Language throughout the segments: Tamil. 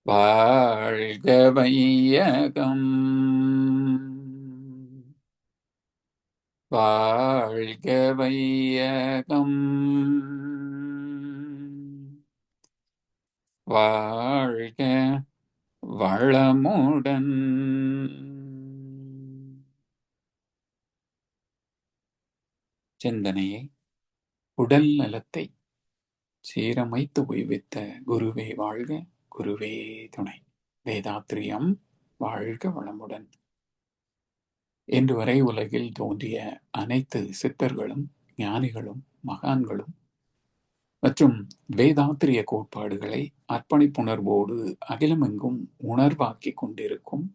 வாழ்க வையகம், வாழ்க வையகம், வாழ்க வளமுடன். சிந்தனையை உடல் நலத்தை சீரமைத்து உய்வித்த குருவே வாழ்க, குருவே துணை. வேதாத்ரியம் வாழ்க வளமுடன். இன்று வரை உலகில் தோன்றிய அனைத்து சித்தர்களும் ஞானிகளும் மகான்களும் மற்றும் வேதாத்திரிய கோட்பாடுகளை அர்ப்பணிப்புணர்வோடு அகிலமெங்கும் உணர்வாக்கி கொண்டிருக்கும்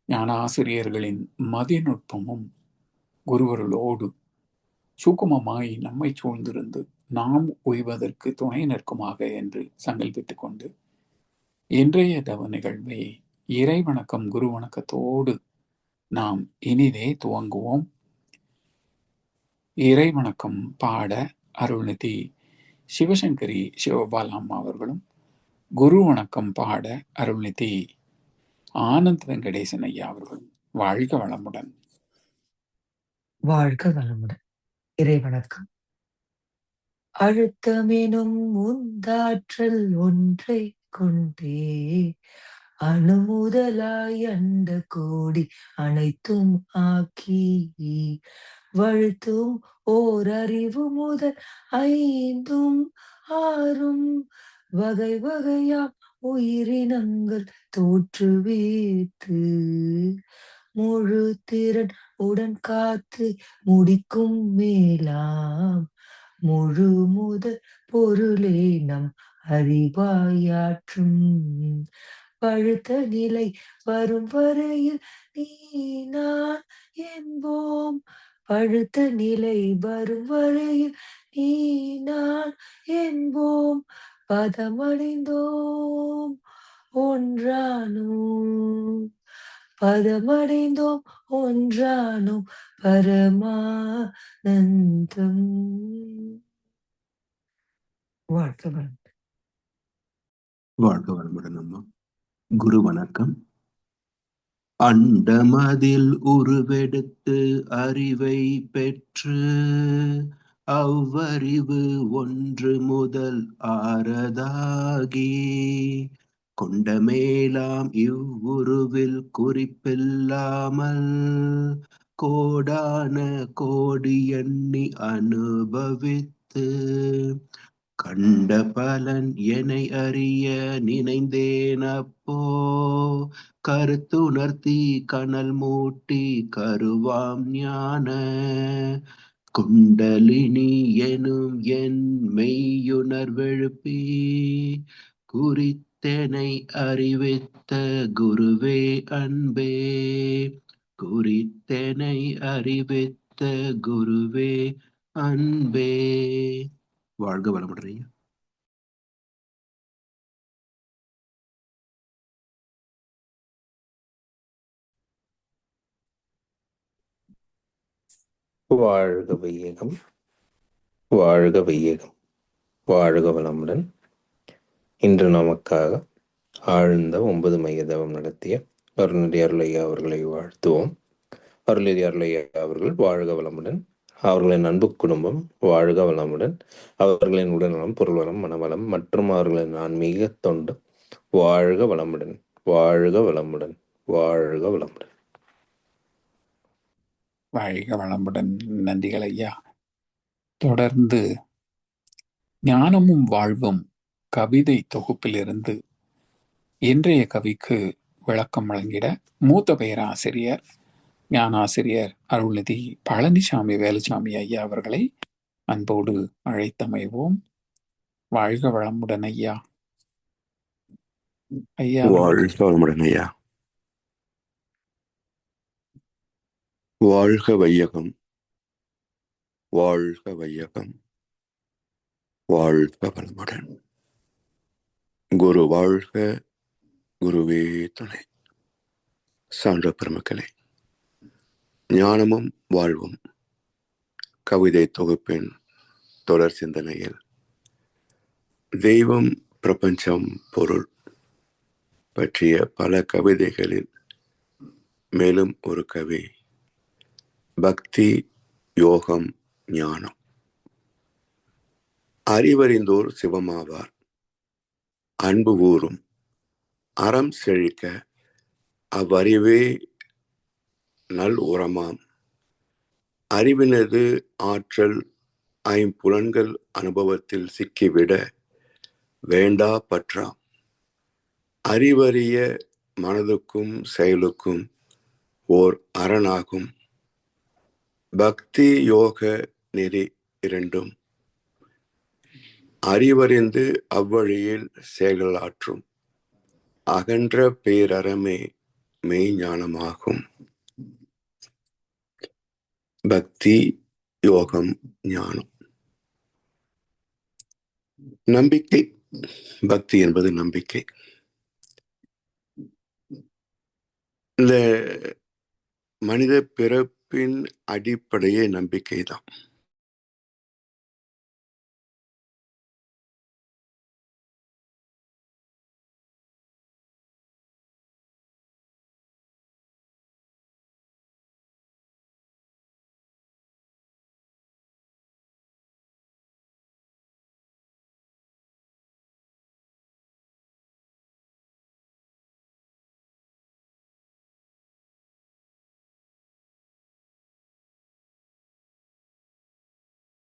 ஞானாசிரியர்களின் மதிநுட்பமும் குருவருளோடு சூக்குமமாய் நம்மை சூழ்ந்திருந்து நாம் உய்வதற்கு துணை நிற்குமாக என்று சங்கல்பித்துக் கொண்டு இன்றைய தவ நிகழ்வை இறை வணக்கம் குரு வணக்கத்தோடு நாம் இனிதே துவங்குவோம். இறை வணக்கம் பாட அருள்நிதி சிவசங்கரி சிவபாலாம்மா அவர்களும், குரு வணக்கம் பாட அருள்நிதி ஆனந்த் வெங்கடேசன் ஐயா அவர்களும் வாழ்க வளமுடன். வாழ்க வளமுடன். இறை வணக்கம். அழுத்தமெனும் உந்தாற்றல் ஒன்றை கொண்டே அணுமுதலாய் அண்ட கோடி அனைத்தும் ஆக்கி வழுத்தும் ஓர் அறிவு முதல் ஐந்தும் ஆறும் வகை வகையாம் உயிரினங்கள் தோற்றுவித்து முழு திறன் உடன் காத்து முடிக்கும் மேலாம் முழு முதல் பொருளே நம் அறிவாயாற்றும் பழுத்த நிலை வரும் வரையில் நீ நான் என்போம். பழுத்த நிலை வரும் வரையில் நீ நான் என்போம். பதமடைந்தோம் ஒன்றானோம், பதமடைந்தோம் ஒன்றானோம் பரமானந்தம். வாழ்க வளமுடன். வாழ்க வளமுடன் அம்மா. குரு வணக்கம். அண்டமதில் உருவெடுத்து அறிவை பெற்று அவ்வறிவு ஒன்று முதல் ஆறதாகி கொண்ட மேலாம் இவ்வுருவில் குறிப்பில்லாமல் கோடான கோடி எண்ணி அனுபவித்து கண்ட பலன் எனை அறிய நினைந்தேன் அப்போ கருத்துணர்த்தி கனல் மூட்டி கருவாம் ஞான குண்டலினி எனும் என் மெய்யுணர்வெழுப்பி குறித்தெனை அறிவித்த குருவே அன்பே, குறித்தெனை அறிவித்த குருவே அன்பே. வாழ்க வளமுடன் ஐயா. வாழ்க வையகம், வாழ்க வையகம், வாழ்க வளமுடன். இன்று நமக்காக ஆழ்ந்த 9 மைய தவம் நடத்திய அருள்நெறி அருளையா அவர்களை வாழ்த்துவோம். அருள்நெறி அருளையா அவர்கள் வாழ்க வளமுடன். அவர்களின் அன்பு குடும்பம் வாழ்க வளமுடன். அவர்களின் உடல்நலம், பொருள்வளம், மனவளம் மற்றும் அவர்களின் ஆன்மீக தொண்டு வாழ்க வளமுடன், வாழ்க வளமுடன், வாழ்க வளமுடன். வாழ்க வளமுடன். நன்றிகள் ஐயா. தொடர்ந்து ஞானமும் வாழ்வும் கவிதை தொகுப்பிலிருந்து இன்றைய கவிக்கு விளக்கம் வழங்கிட மூத்த பேராசிரியர் ஞானாசிரியர் அருள்நிதி பழனிசாமி வேலுசாமி ஐயா அவர்களை அன்போடு அழைத்தமைவோம். வாழ்க வளமுடன் ஐயா. ஐயா வாழ்க வளமுடன் ஐயா. வாழ்க வையகம், வாழ்க வையகம், வாழ்க வளமுடன். குரு வாழ்க, குருவே துணை. சான்ற பெருமக்களே, ஞானமும் வாழ்வும் கவிதை தொகுப்பின் தொடர் சிந்தனையில் தெய்வம், பிரபஞ்சம், பொருள் பற்றிய பல கவிதைகளில் மேலும் ஒரு கவி பக்தி யோகம் ஞானம். அறிவறிந்தோர் சிவமாவார், அன்பு ஊறும் அறம் செழிக்க அவ்வறிவே நல் உரமாம். அறிவினது ஆற்றல் ஐம்புலன்கள் அனுபவத்தில் சிக்கிவிட வேண்டா பற்றாம். அறிவறிய மனதுக்கும் செயலுக்கும் ஓர் அரணாகும். பக்தி யோக நெறி இரண்டும் அறிவறிந்து அவ்வழியில் செயலாற்றும் அகன்ற பேரறமே மெய்ஞானமாகும். பக்தி யோகம் ஞானம். நம்பிக்கை. பக்தி என்பது நம்பிக்கை. இந்த மனித பிறப்பின் அடிப்படையே நம்பிக்கை தான்.